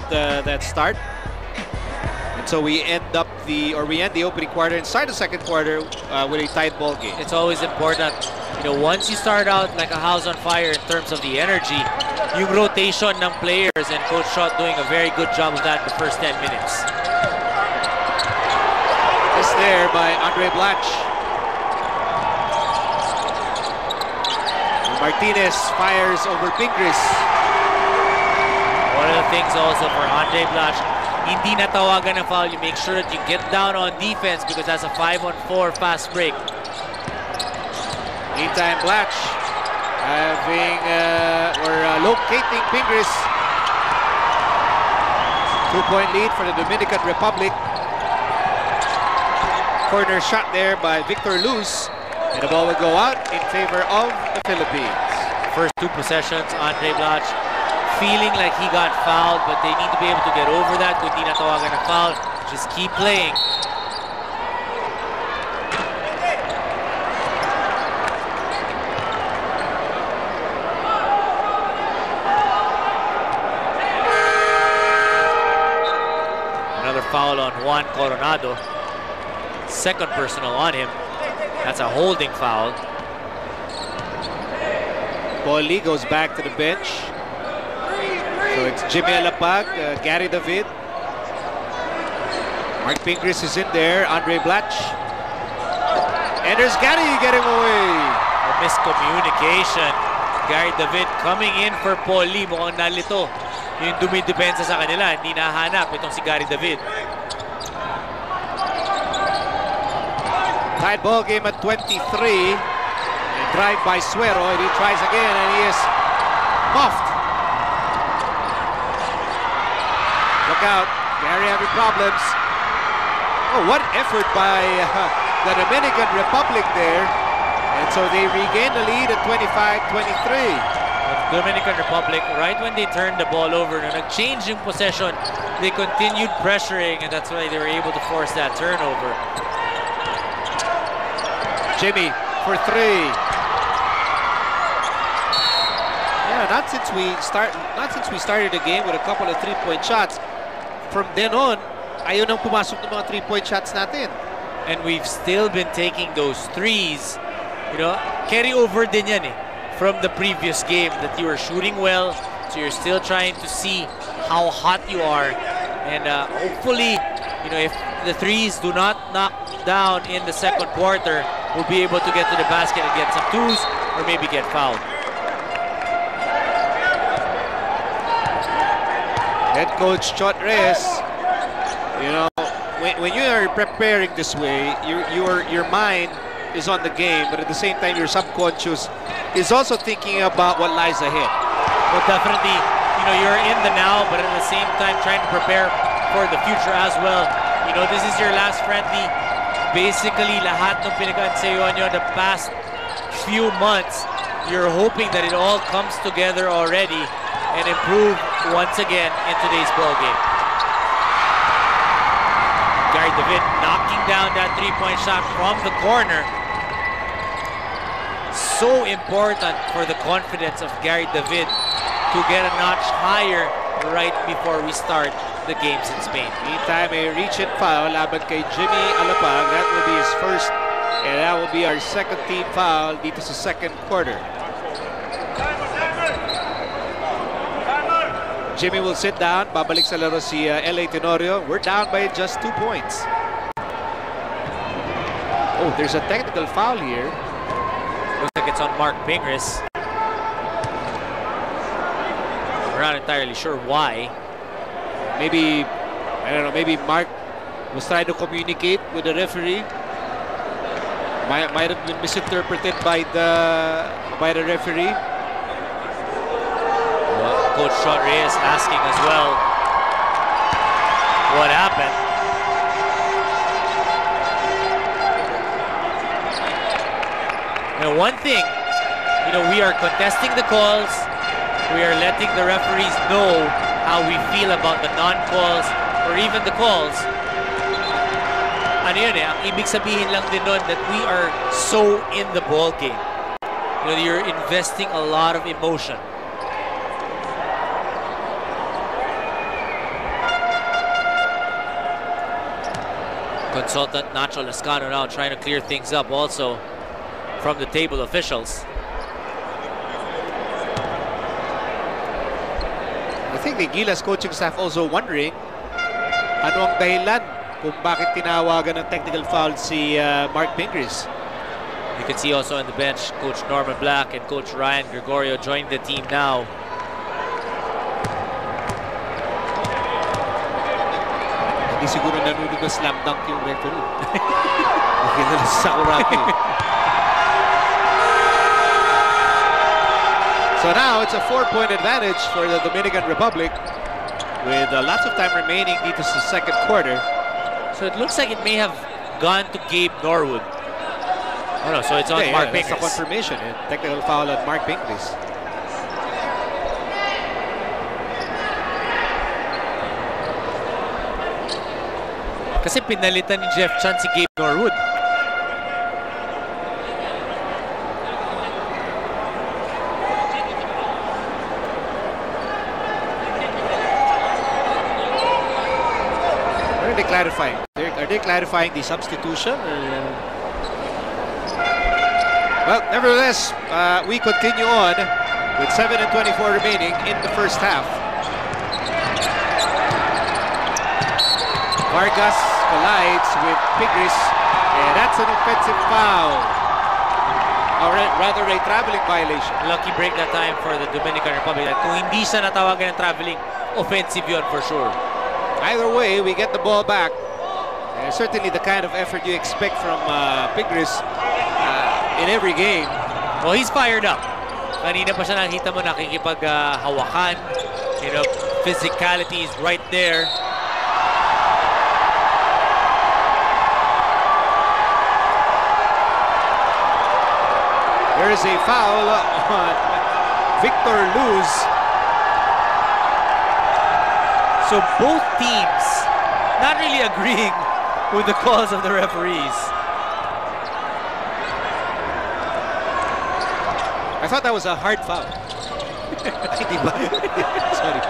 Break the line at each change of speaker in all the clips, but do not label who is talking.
that start. And so we end the opening quarter and start the second quarter with a tight ball game.
It's always important, once you start out like a house on fire in terms of the energy, yung rotation ng players, and Coach Schott doing a very good job of that in the first 10 minutes.
It's there by Andre Blanch. Martinez fires over Pingris.
One of the things also for Andre Blanch, hindi natawagan ng foul. You make sure that you get down on defense because that's a 5-on-4 fast break.
Meantime, Blanch having locating Pingris. 2-point lead for the Dominican Republic. Corner shot there by Victor Luz, and the ball will go out in favor of the Philippines.
First two possessions, Andre Blanch feeling like he got fouled, but they need to be able to get over that. Kung di natawagan ng foul, just keep playing. Another foul on Juan Coronado. Second personal on him. That's a holding foul.
Paulie goes back to the bench. So it's Jimmy Alapag, Gary David. Mark Pingris is in there. Andre Blanch. And there's Gary getting away.
A miscommunication. Gary David coming in for Paulie. Mukhang nalito. Yung dumidepensa sa kanila. Hindi nahanap itong si Gary David.
Tied ball game at 23. And drive by Suero, and he tries again, and he is muffed. Look out, Gary having problems. Oh, what effort by the Dominican Republic there. And so they regain the lead at 25-23.
The Dominican Republic, right when they turned the ball over, nag-change yung possession, they continued pressuring, and that's why they were able to force that turnover.
Jimmy for three. Yeah, not since we started the game with a couple of three-point shots. From then on, ayaw nang pumasok ng mga three-point shots natin.
And we've still been taking those threes. Carry over din yan from the previous game that you were shooting well, so you're still trying to see how hot you are. And hopefully, if the threes do not knock down in the second quarter, we'll be able to get to the basket and get some twos or maybe get fouled.
Head coach Chot Reyes, when you are preparing this way, your mind is on the game, but at the same time, your subconscious is also thinking about what lies ahead.
Well, definitely, you're in the now, but at the same time, trying to prepare for the future as well. This is your last friendly. Basically, lahat ng pinag-ansayoan nyo the past few months, you're hoping that it all comes together already and improve once again in today's ball game. Gary David knocking down that three-point shot from the corner. So important for the confidence of Gary David to get a notch higher right before we start the games in Spain.
Meantime, a reach-in foul laban kay Jimmy Alapag. That will be his first, and that will be our second team foul dito sa second quarter. Jimmy will sit down. Babalik sa laro si L.A. Tenorio. We're down by just 2 points. Oh, there's a technical foul here.
Looks like it's on Mark Pingris. We're not entirely sure why.
Maybe, I don't know, maybe Mark was trying to communicate with the referee. Might have been misinterpreted by the referee.
Well, Coach Chot Reyes asking as well what happened. One thing, we are contesting the calls. We are letting the referees know how we feel about the non-calls or even the calls. Ang ibig sabihin lang din nun that we are so in the ball game. You're investing a lot of emotion. Consultant Nacho Lascano now trying to clear things up also from the table officials.
I think the Gilas coaching staff also wondering ano ang dahilan kung bakit tinawagan ng technical foul si Mark Pingris.
You can see also on the bench Coach Norman Black and Coach Ryan Gregorio joining the team now.
Hindi siguro nanonood ng slam dunk yung referee. Hindi na sa Sakuraki. So now it's a 4-point advantage for the Dominican Republic with lots of time remaining dito sa second quarter.
So it looks like it may have gone to Gabe Norwood. Oh no, so it's on Mark Pingris.
That's a confirmation. Technical foul on Mark Pingris.
Kasi pinalitan ni Jeff Chan si Gabe Norwood.
Are they clarifying? Are they clarifying the substitution? Well, nevertheless, we continue on with 7:24 remaining in the first half. Vargas collides with Pingris, and that's an offensive foul. Or rather, a traveling violation.
Lucky break that time for the Dominican Republic. Kung hindi siya natawagan ng traveling, offensive yun for sure.
Either way, we get the ball back. Certainly the kind of effort you expect from Pingris in every game.
Well, he's fired up. Kanina pa siya nakita mo nakikipag-hawakan. You know, physicality is right there.
There is a foul on Victor Luz.
So both teams not really agreeing with the calls of the referees.
I thought that was a hard foul. Sorry.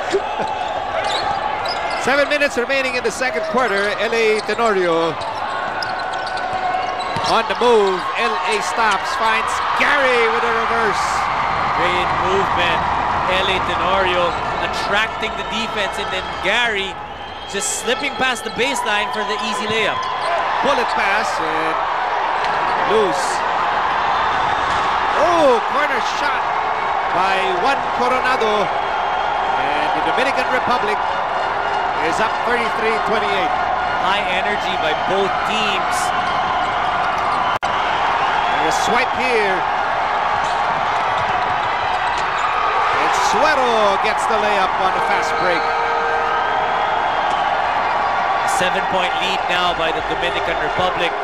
7 minutes remaining in the second quarter. L.A. Tenorio on the move. L.A. stops, finds Gary with a reverse.
Great movement. L.A. Tenorio attracting the defense, and then Gary just slipping past the baseline for the easy layup.
Bullet pass and loose. Oh, corner shot by Juan Coronado. And the Dominican Republic is up 33-28.
High energy by both teams.
A swipe here. And Suero gets the layup on a fast break.
7-point lead now by the Dominican Republic.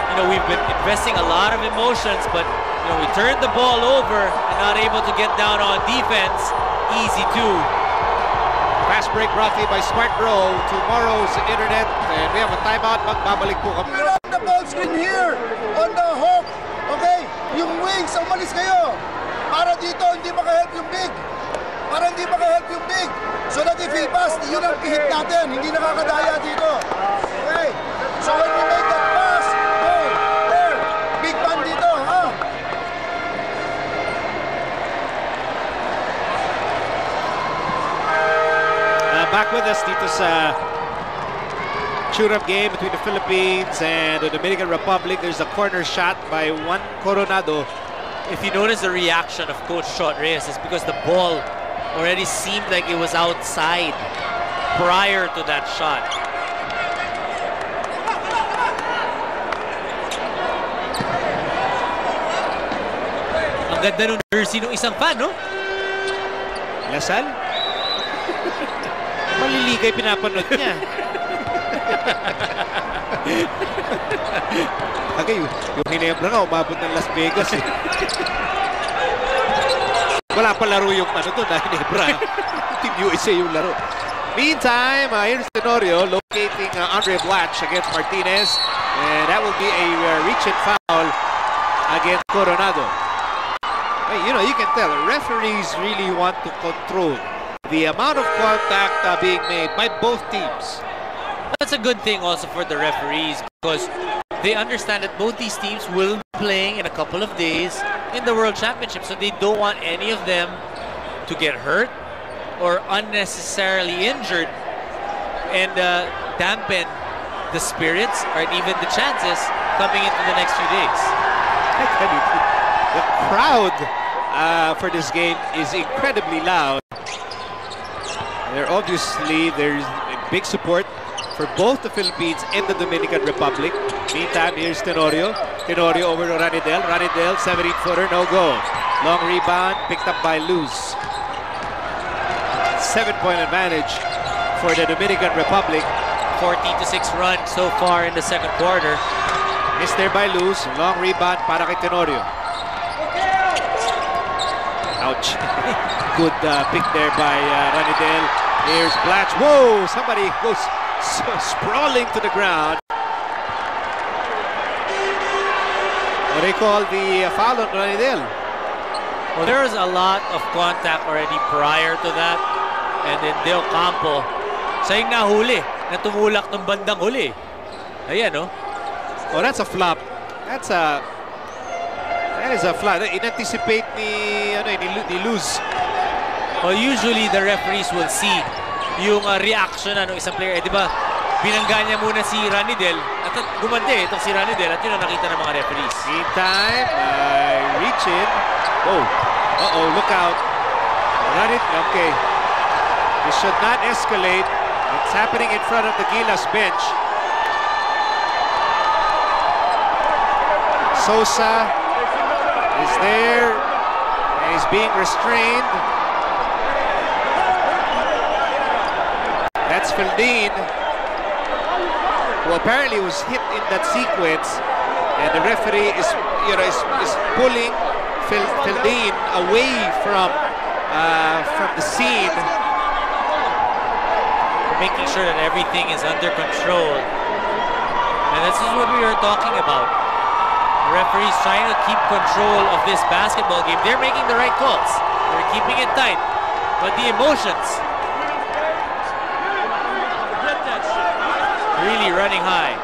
You know, we've been investing a lot of emotions, but you know, we turned the ball over and not able to get down on defense. Easy too.
Fast break brought to you by Smart Grow, tomorrow's internet. And we have a timeout. Magbabalik po kami.
The ball screen here on the hook. Okay, yung wings, umalis kayo. Para dito, hindi maka-help yung big. Para hindi maka-help yung big. So that if he pass, yun ang hit natin. Hindi nakakadaya dito. Okay, so when you make that pass, go, there. Big man dito, ha?
Back with us dito sa shoot-up game between the Philippines and the Dominican Republic. There's a corner shot by Juan Coronado.
If you notice the reaction of Coach Shot Reyes, it's because the ball already seemed like it was outside prior to that shot. Ang ganda nung jersey nung isang fan, no?
Lasal? Maliligay pinapanood niya. Okay, yung Hinebra nga, umabot ng Las Vegas eh. Wala pa laro yung ano doon, Hinebra. Team USA yung laro. Meantime, here's Tenorio locating Andre Blatch against Martinez. And that will be a reach and foul against Coronado. Hey, you know, you can tell, referees really want to control the amount of contact being made by both teams.
That's a good thing also for the referees because they understand that both these teams will be playing in a couple of days in the World Championship, so they don't want any of them to get hurt or unnecessarily injured and dampen the spirits or even the chances coming into the next few days.
The crowd for this game is incredibly loud. There's big support for both the Philippines and the Dominican Republic. Meantime, here's Tenorio. Tenorio over to Ranidel. Ranidel, 17-footer, no go. Long rebound, picked up by Luz. 7-point advantage for the Dominican Republic.
14-6 run so far in the second quarter.
Missed there by Luz. Long rebound para kay Tenorio. Ouch. Good pick there by Ranidel. Here's Blatch. Whoa! Somebody goes sprawling to the ground. What they call the foul on Ranidel.
Well, there was a lot of contact already prior to that. And then Del Campo, siya yung nahuli na tumulak ng bandang huli. Ayan, no?
Oh, that's a flop. That is a flop. In-anticipate ni Luz.
Well, usually the referees will see yung reaction ng isang player. Eh, di ba, binangga niya muna si Ranidel at gumante itong si Ranidel at yun ang nakita ng mga referees.
Meantime, reach in. Oh, uh-oh, look out. Ranidel, okay. This should not escalate. It's happening in front of the Gilas bench. Sosa is there and he's being restrained. That's Feldin, who apparently was hit in that sequence, and the referee is pulling Feldin away from the scene,
making sure that everything is under control. And this is what we were talking about. The referees trying to keep control of this basketball game. They're making the right calls. They're keeping it tight. But the emotions really running high.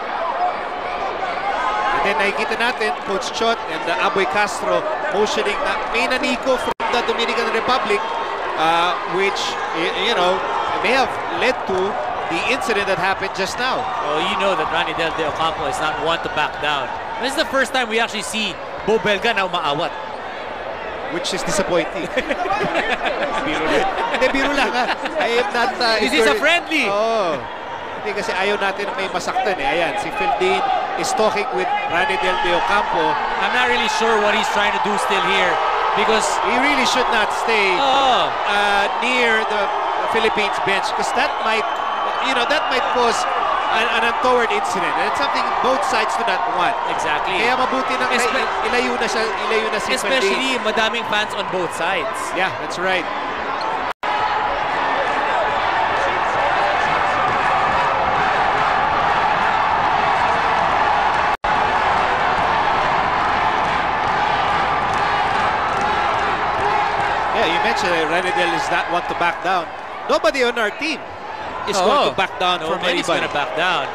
And then nakikita natin, Coach Chot and Aboy Castro motioning na may naniko from the Dominican Republic, which, may have led to the incident that happened just now.
Oh, you know that Ranidel de Ocampo is not one to back down. This is the first time we actually see Bo Belga na umaawat.
Which is disappointing. Biro lang ha. I am not...
This is a friendly.
Oh. Hindi kasi ayaw natin may masaktan eh. Ayan, si Feldin is talking with Ranidel de Ocampo.
I'm not really sure what he's trying to do still here because
he really should not stay near the Philippines bench because that might cause an untoward incident, and it's something both sides do not want.
Exactly.
Kaya mabuti na ilayo na si
especially
Feldin.
madaming fans on both sides.
Yeah, that's right. Yeah, you mentioned Ranidel is not one to back down. Nobody on our team is going to back down from anybody.
Nobody's going to back down.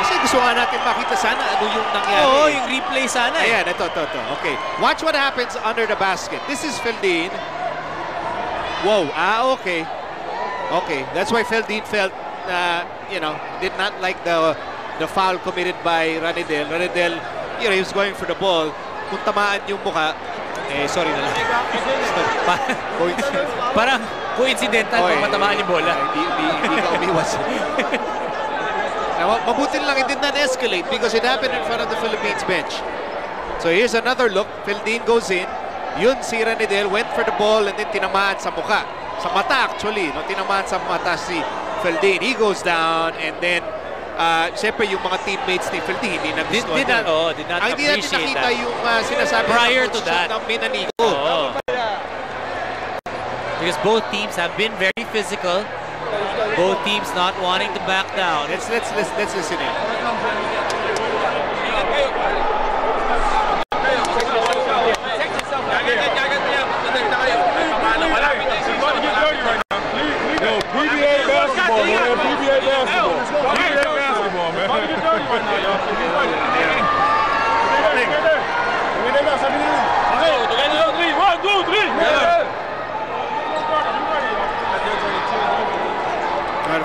Kasi gusto nga natin makita sana ano yung nangyari.
Oo, yung replay sana.
Ayan, ito. Okay. Watch what happens under the basket. This is Feldin. Whoa. Okay. Okay. That's why Feldin felt, did not like the foul committed by Ranidel. Ranidel, he was going for the ball. Kung tamaan yung mukha, sorry na lang.
Parang coincidental kung matamaan yung bola.
Hindi ka umiwas. Mabuti lang it did not escalate because it happened in front of the Philippines bench. So here's another look. Feldin goes in. Yun si Ranidel went for the ball and then tinamaan sa mukha. Sa mata actually. No? Tinamaan sa mata si Feldin. He goes down and then siyempre yung mga teammates ni Feldin hindi nagustuhan.
Did not
hindi natin
appreciate
nakita
that.
yung sinasabi
prior to that
ng minaniko.
Because both teams have been very physical. Both teams not wanting to back down.
Let's listen in.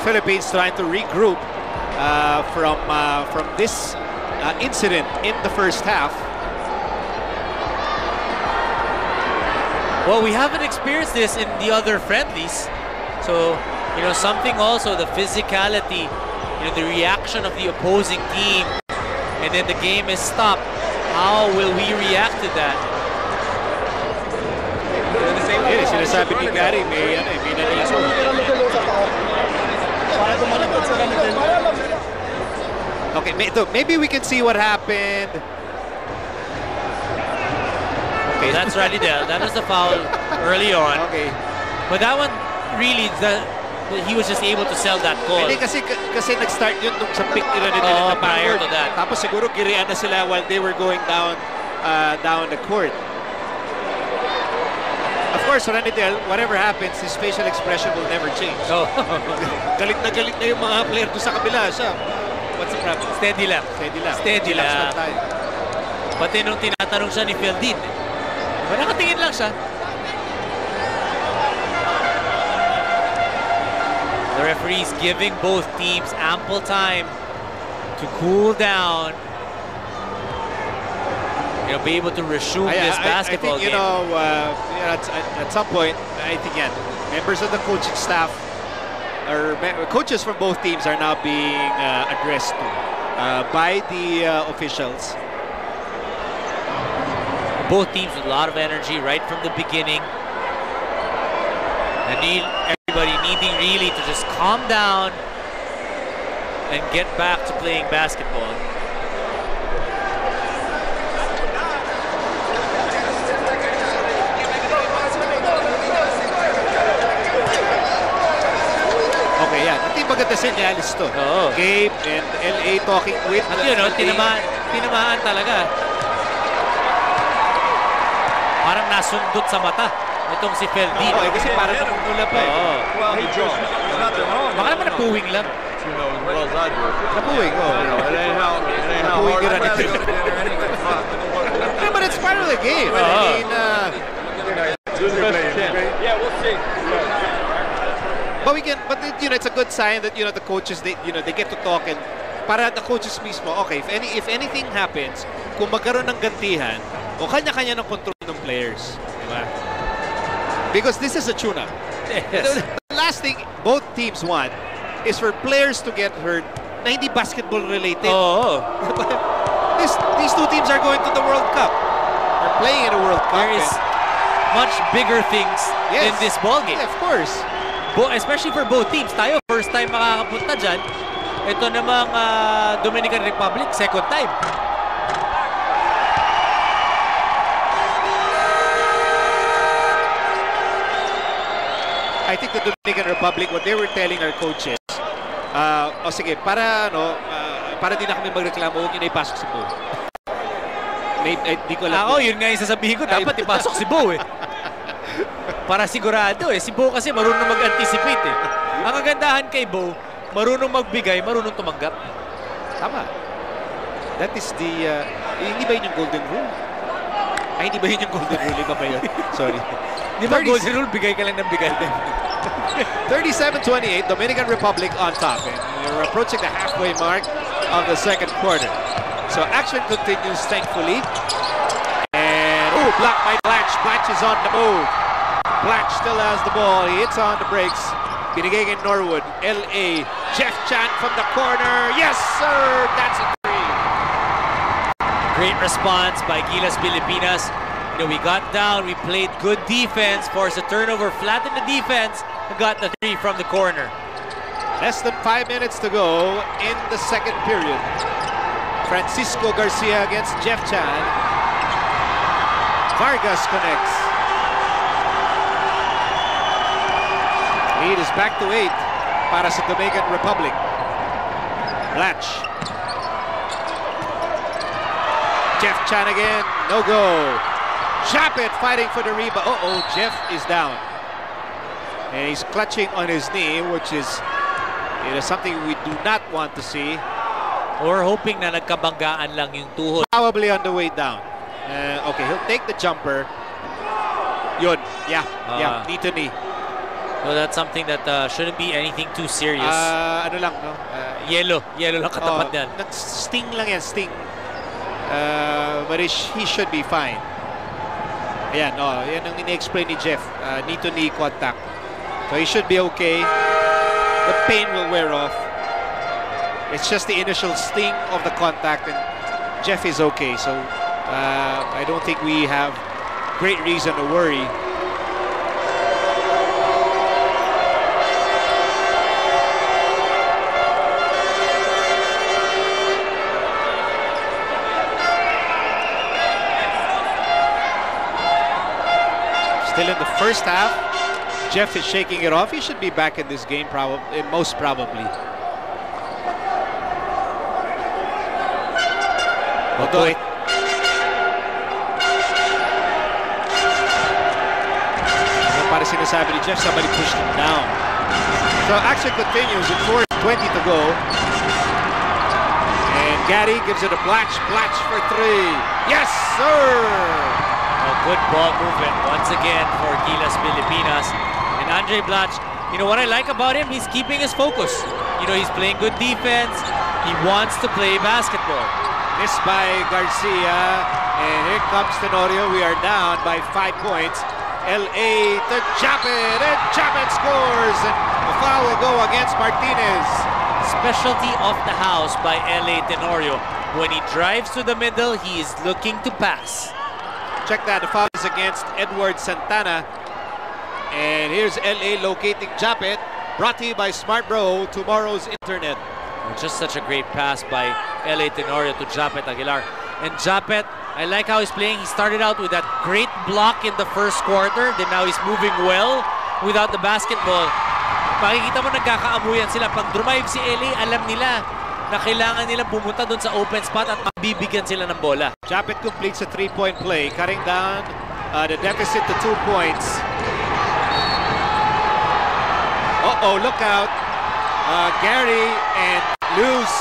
Philippines trying to regroup from this incident in the first half.
Well, we haven't experienced this in the other friendlies. So, something also, the physicality, the reaction of the opposing team, and then the game is stopped. How will we react to that?
Sinasabi ni Gary, may naniso. Okay, maybe we can see what happened.
Okay, that's Ranidel. That was the foul early on.
Okay.
But that one, really, he was just able to sell that goal.
Hindi kasi nag-start yun nung sa pick nila
prior to that.
Tapos siguro girian na sila while they were going down the court. Of course, Ranidel, whatever happens, his facial expression will never change.
Oh.
galit na yung mga player doon sa kabila. Siya, what's the problem?
Steady lang.
Steady lang.
Pati nung tinatanong siya ni Feldin, nakatingin lang siya. The referee's giving both teams ample time to cool down. Be able to resume this basketball
I think,
game.
at some point, I think, members of the coaching staff or coaches from both teams are now being addressed by the officials.
Both teams with a lot of energy right from the beginning. And everybody needing really to just calm down and get back to playing basketball.
Okay, ito yung maganda senyalis to. Gabe and LA talking with...
At tinamaan talaga. Parang nasundot sa mata itong si Feldin.
Kasi parang namumula pa
Baka naman napuwing lang.
Napuwing, Napuwing ka rin. But it's part of the game. I mean,
we'll see.
But it's a good sign that the coaches they get to talk, and para the coaches mismo, okay, if anything happens, kung magkaroon ng gantihan o kanya-kanya ng control ng players, diba? Because this is a tune-up.
Yes.
The last thing both teams want is for players to get hurt na hindi basketball related. These two teams are going to the World Cup. They're playing in a World Cup.
There is much bigger things in this ball game.
Yeah, of course.
Especially for both teams. Tayo, first time makakapunta dyan. Ito namang Dominican Republic, second time.
I think the Dominican Republic, what they were telling our coaches, sige, para di na kami magreklamo, huwag nyo na ipasok si Bo. Di ko alam.
Yun nga yung sasabihin ko, dapat ipasok si Bo Para sigurado si Bo kasi marunong mag-anticipate Ang kagandahan kay Bo, marunong magbigay, marunong tumanggap.
Tama. That is the, hindi ba yun yung golden rule? Ay, hindi ba yun yung golden rule? Iba ba yun? Sorry.
Di ba golden rule, bigay ka lang ng bigay.
37-28, Dominican Republic on top. And we're approaching the halfway mark of the second quarter. So action continues, thankfully. And, blocked by Blanche. Blanche is on the move. Blanche still has the ball. He hits on the brakes. Binigay in Norwood. LA. Jeff Chan from the corner. Yes, sir! That's a three.
Great response by Gilas Pilipinas. We got down. We played good defense. Forced a turnover. Flattened the defense. And got the three from the corner.
Less than 5 minutes to go in the second period. Francisco Garcia against Jeff Chan. Vargas connects. Lead is back to 8 para sa Dominican Republic. Blanche. Jeff Chan again. No go. Japet fighting for the rebound. Jeff is down. And he's clutching on his knee, which is something we do not want to see.
Or hoping na nagkabanggaan lang yung tuhod.
Probably on the way down. Okay, he'll take the jumper. Yun. Yeah, knee to knee.
So that's something that shouldn't be anything too serious.
Ano lang, no?
Yellow lang katapat niyan.
Sting lang yan, sting. But he should be fine. Ayan, yan ang ini-explain ni Jeff. Knee-to-knee contact. So he should be okay. The pain will wear off. It's just the initial sting of the contact, and Jeff is okay. So I don't think we have great reason to worry. Still in the first half, Jeff is shaking it off. He should be back in this game, most probably. Although para sinasabi ni Jeff, somebody pushed him down. So action continues with 4:20 to go. And Gary gives it a Blatch for 3. Yes, sir!
A good ball movement once again for Gilas Pilipinas. And Andre Blatch, you know what I like about him? He's keeping his focus. You know, he's playing good defense. He wants to play basketball.
Missed by Garcia. And here comes Tenorio. We are down by 5 points. LA to Japet, and Japet scores. And the foul will go against Martinez.
Specialty of the house by LA Tenorio. When he drives to the middle, he is looking to pass.
Check that, the foul is against Edward Santana. And here's LA locating Japet. Brought to you by Smart Bro, tomorrow's internet.
Just such a great pass by LA Tenorio to Japet Aguilar. And Japet, I like how he's playing. He started out with that great block in the first quarter. Then now he's moving well without the basketball. Makikita mo nagkakaamuyan sila. Pag drive si LA, alam nila na kailangan nilang pumunta doon sa open spot at mabibigyan sila ng bola.
Japet completes a 3-point play, cutting down the deficit to 2 points. Uh-oh, look out. Gary and Luz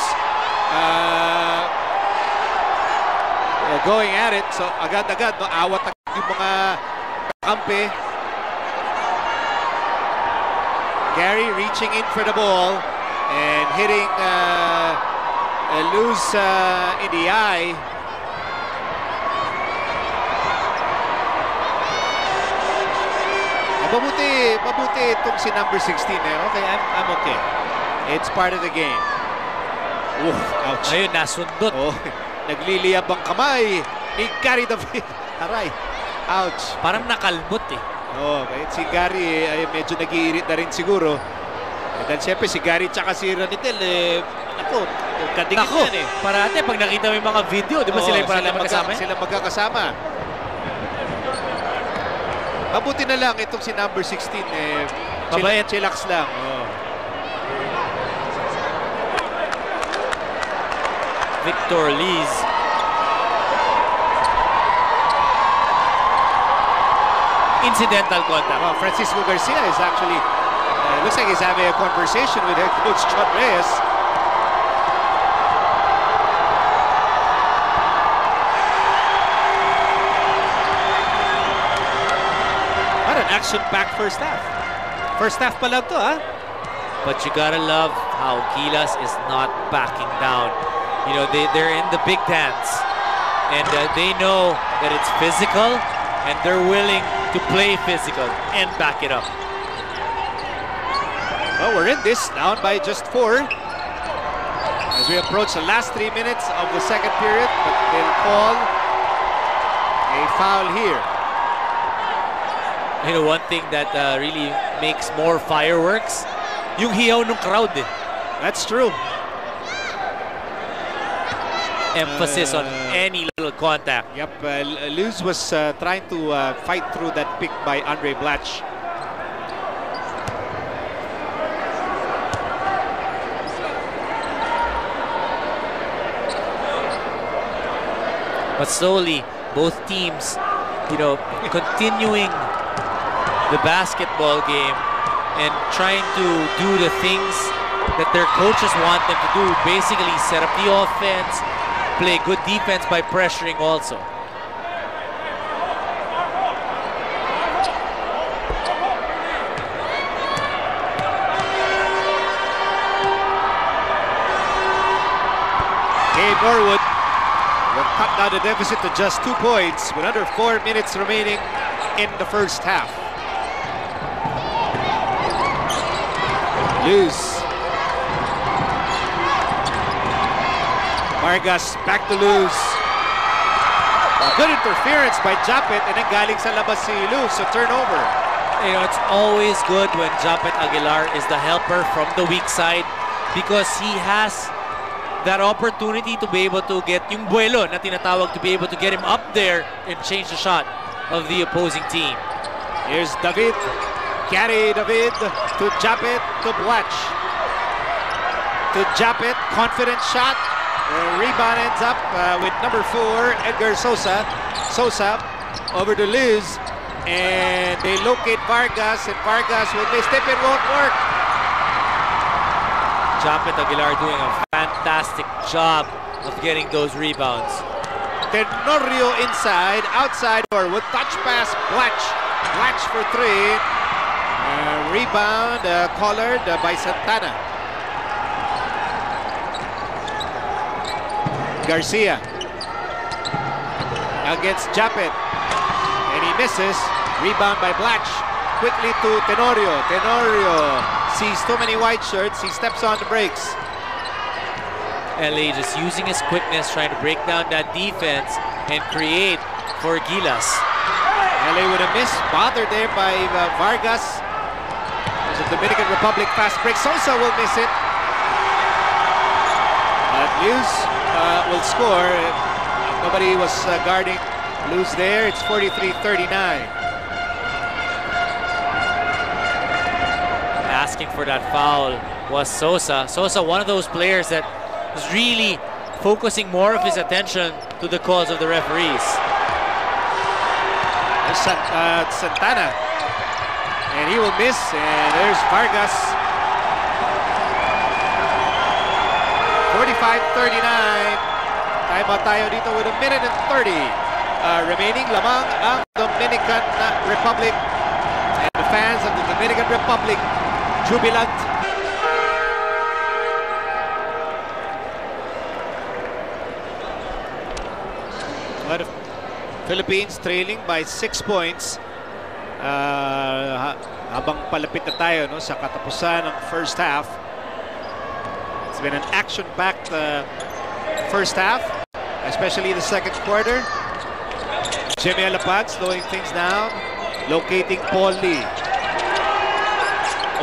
going at it. So agad-agad, awat yung mga kampi. Gary reaching in for the ball and hitting Luz in the eye. Mabuti itong si number 16 eh. Okay, I'm okay. It's part of the game. Oof, ouch.
Ayun, nasundot.
Oh, nagliliyab ang kamay ni Gary David. Aray, ouch.
Parang nakalmot eh.
Oh, kahit si Gary ay medyo nag-iirit na rin siguro. Dahil siyempre si Gary tsaka si Ranitel ako, kadikit yan eh.
Parate pag nakita mo yung mga video, di ba sila yung parate magkasama?
Sila magkakasama. Mabuti na lang itong si number 16 chillax lang. Oh.
Victor Liz. Incidental contact.
Oh, Francisco Garcia is actually looks like he's having a conversation with head coach John Reyes. What an action-packed first half. First half pa lang to, ha?
But you gotta love how Gilas is not backing down. You know, they're in the big dance. And they know that it's physical, and they're willing to play physical and back it up.
Well, we're in this down by just 4 as we approach the last 3 minutes of the second period, but they'll call a foul here.
You know, one thing that really makes more fireworks, yung hiyaw ng crowd eh.
That's true.
Emphasis on any little contact.
Yep, Luz was trying to fight through that pick by Andre Blatch.
But slowly, both teams, you know, continuing the basketball game and trying to do the things that their coaches want them to do. Basically, set up the offense, play good defense by pressuring also.
now the deficit to just 2 points with under 4 minutes remaining in the first half. Luz. Vargas back to Luz. Good interference by Japet, and then galing sa labas si Luz, so turnover.
You know, it's always good when Japet Aguilar is the helper from the weak side because he has that opportunity to be able to get yung buelo na tinatawag, to be able to get him up there and change the shot of the opposing team.
Here's David. Carry David to Japet to Blatch. To Japet, confident shot. The rebound ends up with number 4, Edgar Sosa. Sosa over to Luz, and they locate Vargas, and Vargas will miss tip. It won't work.
Japet Aguilar doing a fantastic job of getting those rebounds.
Tenorio inside, outside, or with touch pass, Blatch. Blatch for 3. Rebound collared by Santana. Garcia against Japet, and he misses. Rebound by Blatch. Quickly to Tenorio. Tenorio sees too many white shirts. He steps on the brakes.
LA just using his quickness, trying to break down that defense and create for Gilas.
LA with a miss. Bothered there by Vargas. There's a Dominican Republic fast break. Sosa will miss it. Luz will score. Nobody was guarding Luz there. It's 43-39.
Asking for that foul was Sosa. Sosa, one of those players that is really focusing more of his attention to the calls of the referees.
There's Santana, and he will miss. And there's Vargas. 45-39. Timeout tayo dito with 1 minute and 30 remaining. Lamang ang Dominican Republic, and the fans of the Dominican Republic jubilant. But the Philippines trailing by 6 points habang palapit na tayo sa katapusan ng first half. It's been an action-packed first half, especially the second quarter. Jimmy Alapag slowing things down, locating Paul Lee.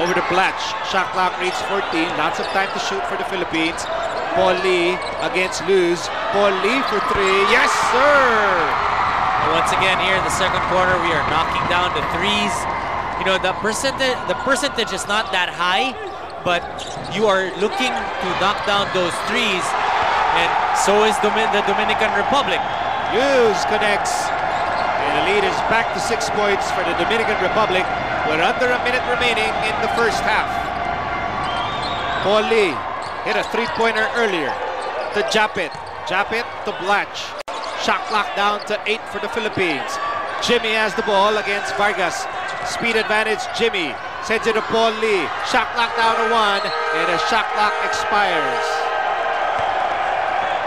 Over to Blatch. Shot clock reads 14. Lots of time to shoot for the Philippines. Paul Lee against Luz. Paul Lee for 3. Yes, sir!
And once again here in the second quarter, we are knocking down the threes. You know, the percentage is not that high, but you are looking to knock down those threes, and so is the Dominican Republic.
Luz connects, and the lead is back to 6 points for the Dominican Republic. We're under a minute remaining in the first half. Paul Lee hit a 3-pointer earlier to Japet. Japet to Blatch. Shot clock down to 8 for the Philippines. Jimmy has the ball against Vargas. Speed advantage, Jimmy. Sends it to Paul Lee. Shot clock down to 1, and the shot clock expires.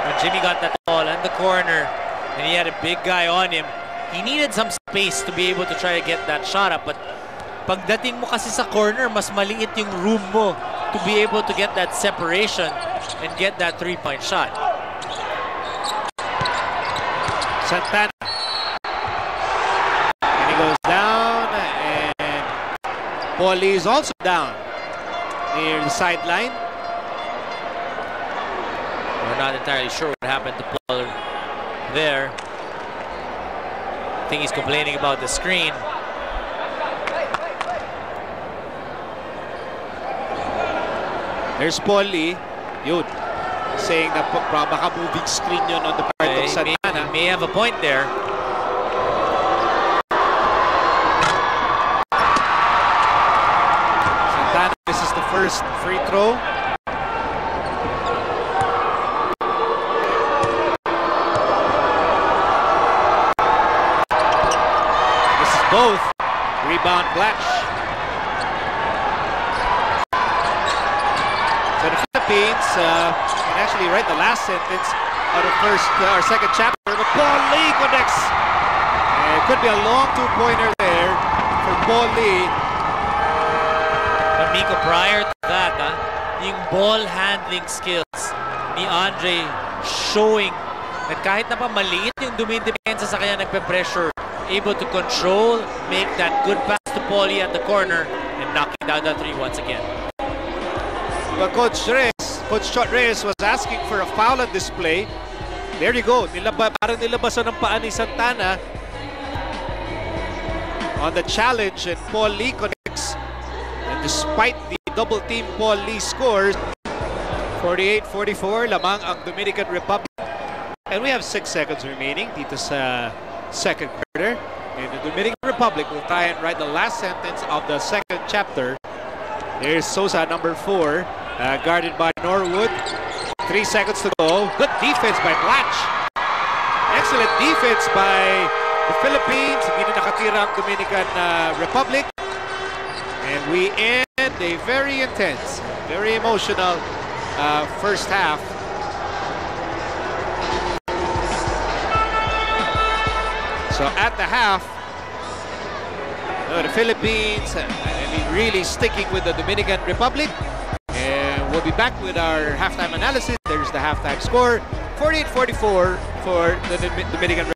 When Jimmy got that ball in the corner, and he had a big guy on him, he needed some space to be able to try to get that shot up. But pagdating mo kasi sa corner, mas maliit yung room mo to be able to get that separation and get that 3-point shot.
Santana. And he goes down, and Paul Lee is also down near the sideline.
We're not entirely sure what happened to Paul there. I think he's complaining about the screen.
There's Paul Lee. Yun. Saying that baka moving screen yun on the part of Santana.
May have a point there.
Santana misses the first free throw. This is both. Rebound Blatch. So the Philippines can actually write the last sentence out of first or second chapter of a Paul Lee connects. It could be a long two-pointer there for Paul Lee.
But Miko, prior to that, yung ball handling skills ni Andre showing that kahit na pa maliit yung dumidepensa sa kanya, nagpe-pressure, able to control, make that good pass to Paulie at the corner, and knocking down that three once again.
But Coach Chot Reyes was asking for a foul on display. There you go. Parang nilabasan ng paa ni Santana on the challenge, and Paul Lee connects. And despite the double team, Paul Lee scores. 48-44, lamang ang Dominican Republic. And we have 6 seconds remaining dito sa second quarter. And the Dominican Republic will try and write the last sentence of the second chapter. Here's Sosa, number 4, guarded by Norwood. 3 seconds to go. Good defense by Blatch. Excellent defense by the Philippines. Hindi na nakatira ang Dominican Republic. And we end a very intense, very emotional first half. So at the half, the Philippines, really sticking with the Dominican Republic. And we'll be back with our halftime analysis. There's the halftime score, 48-44 for the Dominican Republic.